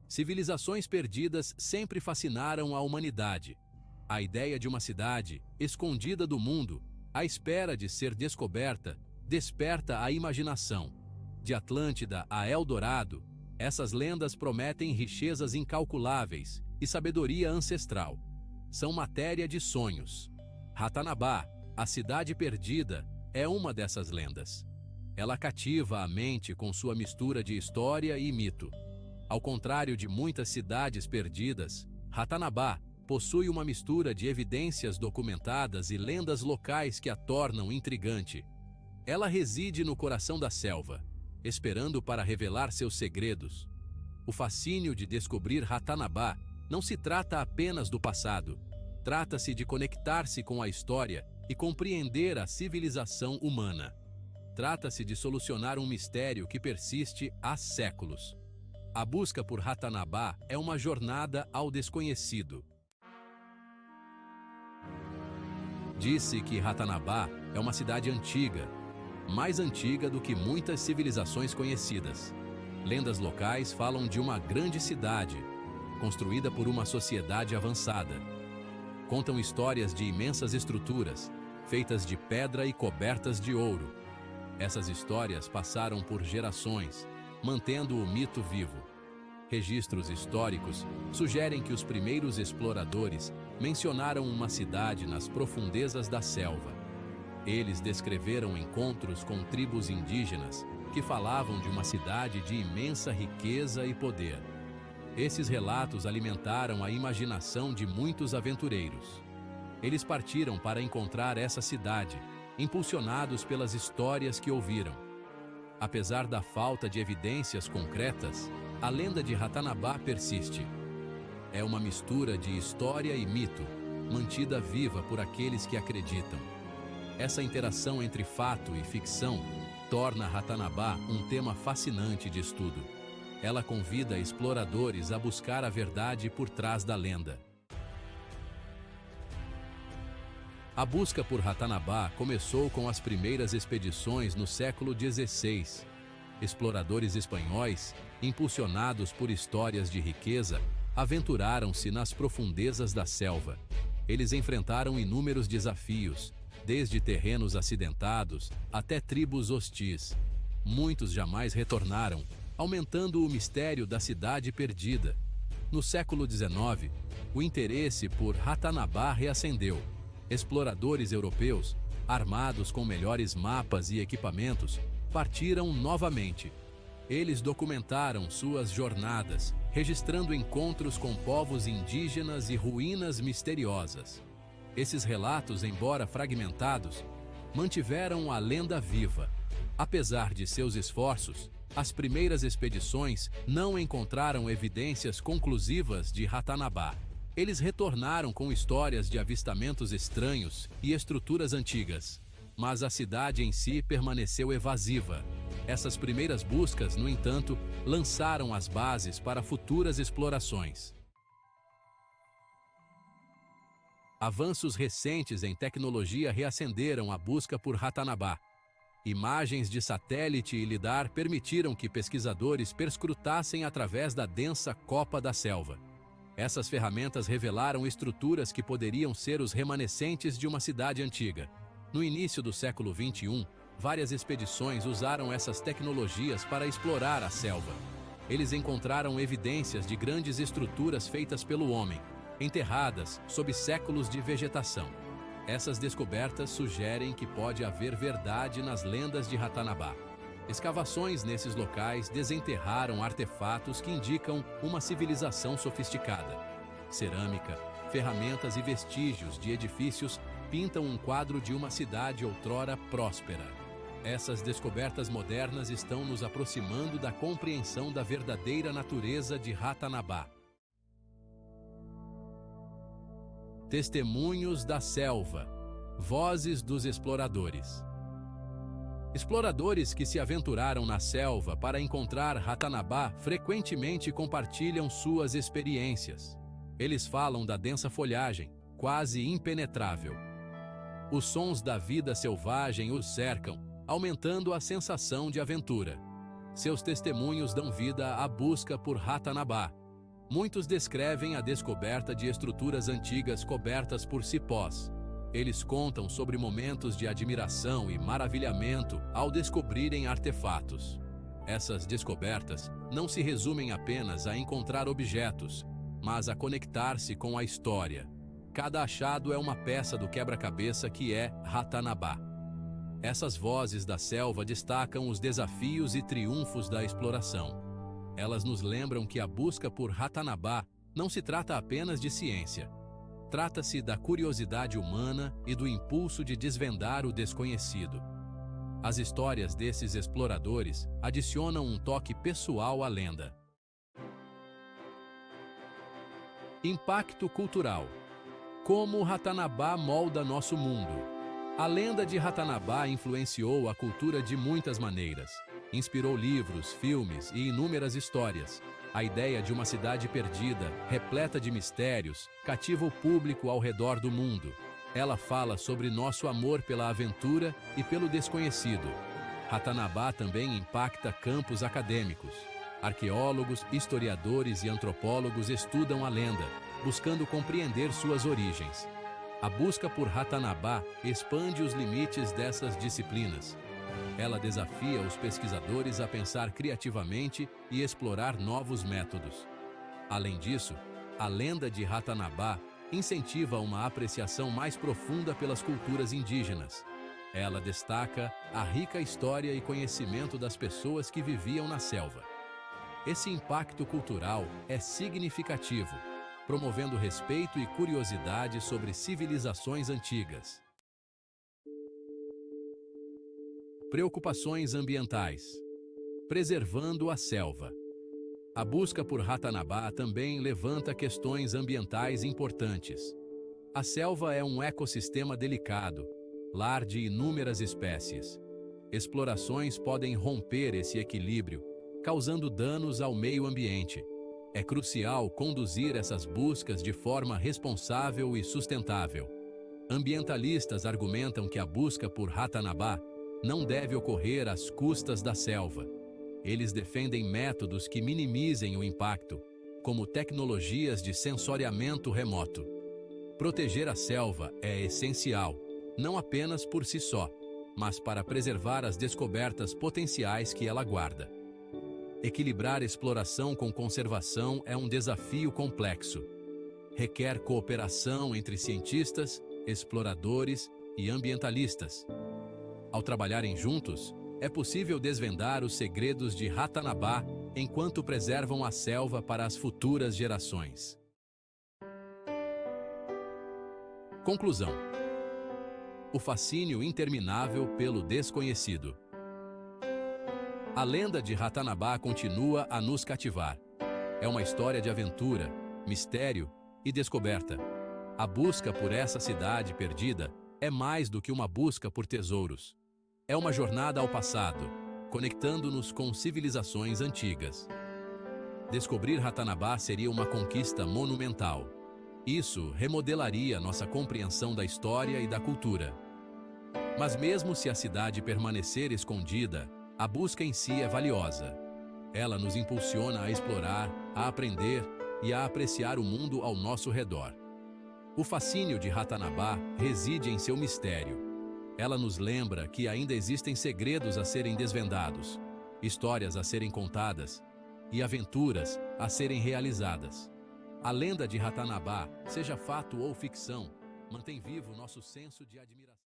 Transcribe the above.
Civilizações perdidas sempre fascinaram a humanidade. A ideia de uma cidade, escondida do mundo, à espera de ser descoberta, desperta a imaginação. De Atlântida a Eldorado, essas lendas prometem riquezas incalculáveis e sabedoria ancestral. São matéria de sonhos. Ratanabá, a cidade perdida, é uma dessas lendas. Ela cativa a mente com sua mistura de história e mito. Ao contrário de muitas cidades perdidas, Ratanabá possui uma mistura de evidências documentadas e lendas locais que a tornam intrigante. Ela reside no coração da selva, esperando para revelar seus segredos. O fascínio de descobrir Ratanabá não se trata apenas do passado. Trata-se de conectar-se com a história e compreender a civilização humana. Trata-se de solucionar um mistério que persiste há séculos. A busca por Ratanabá é uma jornada ao desconhecido. Disse que Ratanabá é uma cidade antiga, mais antiga do que muitas civilizações conhecidas. Lendas locais falam de uma grande cidade, construída por uma sociedade avançada. Contam histórias de imensas estruturas, feitas de pedra e cobertas de ouro. Essas histórias passaram por gerações, mantendo o mito vivo. Registros históricos sugerem que os primeiros exploradores mencionaram uma cidade nas profundezas da selva. Eles descreveram encontros com tribos indígenas que falavam de uma cidade de imensa riqueza e poder. Esses relatos alimentaram a imaginação de muitos aventureiros. Eles partiram para encontrar essa cidade, impulsionados pelas histórias que ouviram. Apesar da falta de evidências concretas, a lenda de Ratanabá persiste. É uma mistura de história e mito, mantida viva por aqueles que acreditam. Essa interação entre fato e ficção torna Ratanabá um tema fascinante de estudo. Ela convida exploradores a buscar a verdade por trás da lenda. A busca por Ratanabá começou com as primeiras expedições no século XVI. Exploradores espanhóis, impulsionados por histórias de riqueza, aventuraram-se nas profundezas da selva. Eles enfrentaram inúmeros desafios, desde terrenos acidentados até tribos hostis. Muitos jamais retornaram, aumentando o mistério da cidade perdida. No século XIX, o interesse por Ratanabá reacendeu. Exploradores europeus, armados com melhores mapas e equipamentos, partiram novamente. Eles documentaram suas jornadas, registrando encontros com povos indígenas e ruínas misteriosas. Esses relatos, embora fragmentados, mantiveram a lenda viva. Apesar de seus esforços, as primeiras expedições não encontraram evidências conclusivas de Ratanabá. Eles retornaram com histórias de avistamentos estranhos e estruturas antigas. Mas a cidade em si permaneceu evasiva. Essas primeiras buscas, no entanto, lançaram as bases para futuras explorações. Avanços recentes em tecnologia reacenderam a busca por Ratanabá. Imagens de satélite e lidar permitiram que pesquisadores perscrutassem através da densa copa da selva. Essas ferramentas revelaram estruturas que poderiam ser os remanescentes de uma cidade antiga. No início do século XXI, várias expedições usaram essas tecnologias para explorar a selva. Eles encontraram evidências de grandes estruturas feitas pelo homem, enterradas sob séculos de vegetação. Essas descobertas sugerem que pode haver verdade nas lendas de Ratanabá. Escavações nesses locais desenterraram artefatos que indicam uma civilização sofisticada. Cerâmica, ferramentas e vestígios de edifícios pintam um quadro de uma cidade outrora próspera. Essas descobertas modernas estão nos aproximando da compreensão da verdadeira natureza de Ratanabá. Testemunhos da selva. Vozes dos exploradores. Exploradores que se aventuraram na selva para encontrar Ratanabá frequentemente compartilham suas experiências. Eles falam da densa folhagem, quase impenetrável. Os sons da vida selvagem os cercam, aumentando a sensação de aventura. Seus testemunhos dão vida à busca por Ratanabá, Muitos descrevem a descoberta de estruturas antigas cobertas por cipós. Eles contam sobre momentos de admiração e maravilhamento ao descobrirem artefatos. Essas descobertas não se resumem apenas a encontrar objetos, mas a conectar-se com a história. Cada achado é uma peça do quebra-cabeça que é Ratanabá. Essas vozes da selva destacam os desafios e triunfos da exploração. Elas nos lembram que a busca por Ratanabá não se trata apenas de ciência. Trata-se da curiosidade humana e do impulso de desvendar o desconhecido. As histórias desses exploradores adicionam um toque pessoal à lenda. Impacto cultural. Como Ratanabá molda nosso mundo? A lenda de Ratanabá influenciou a cultura de muitas maneiras. Inspirou livros, filmes e inúmeras histórias. A ideia de uma cidade perdida, repleta de mistérios, cativa o público ao redor do mundo. Ela fala sobre nosso amor pela aventura e pelo desconhecido. Ratanabá também impacta campos acadêmicos. Arqueólogos, historiadores e antropólogos estudam a lenda, buscando compreender suas origens. A busca por Ratanabá expande os limites dessas disciplinas. Ela desafia os pesquisadores a pensar criativamente e explorar novos métodos. Além disso, a lenda de Ratanabá incentiva uma apreciação mais profunda pelas culturas indígenas. Ela destaca a rica história e conhecimento das pessoas que viviam na selva. Esse impacto cultural é significativo, promovendo respeito e curiosidade sobre civilizações antigas. Preocupações ambientais. Preservando a selva. A busca por Ratanabá também levanta questões ambientais importantes. A selva é um ecossistema delicado, lar de inúmeras espécies. Explorações podem romper esse equilíbrio, causando danos ao meio ambiente. É crucial conduzir essas buscas de forma responsável e sustentável. Ambientalistas argumentam que a busca por Ratanabá não deve ocorrer às custas da selva. Eles defendem métodos que minimizem o impacto, como tecnologias de sensoriamento remoto. Proteger a selva é essencial, não apenas por si só, mas para preservar as descobertas potenciais que ela guarda. Equilibrar exploração com conservação é um desafio complexo. Requer cooperação entre cientistas, exploradores e ambientalistas. Ao trabalharem juntos, é possível desvendar os segredos de Ratanabá enquanto preservam a selva para as futuras gerações. Conclusão. O fascínio interminável pelo desconhecido. A lenda de Ratanabá continua a nos cativar. É uma história de aventura, mistério e descoberta. A busca por essa cidade perdida é mais do que uma busca por tesouros. É uma jornada ao passado, conectando-nos com civilizações antigas. Descobrir Ratanabá seria uma conquista monumental. Isso remodelaria nossa compreensão da história e da cultura. Mas mesmo se a cidade permanecer escondida, a busca em si é valiosa. Ela nos impulsiona a explorar, a aprender e a apreciar o mundo ao nosso redor. O fascínio de Ratanabá reside em seu mistério. Ela nos lembra que ainda existem segredos a serem desvendados, histórias a serem contadas e aventuras a serem realizadas. A lenda de Ratanabá, seja fato ou ficção, mantém vivo nosso senso de admiração.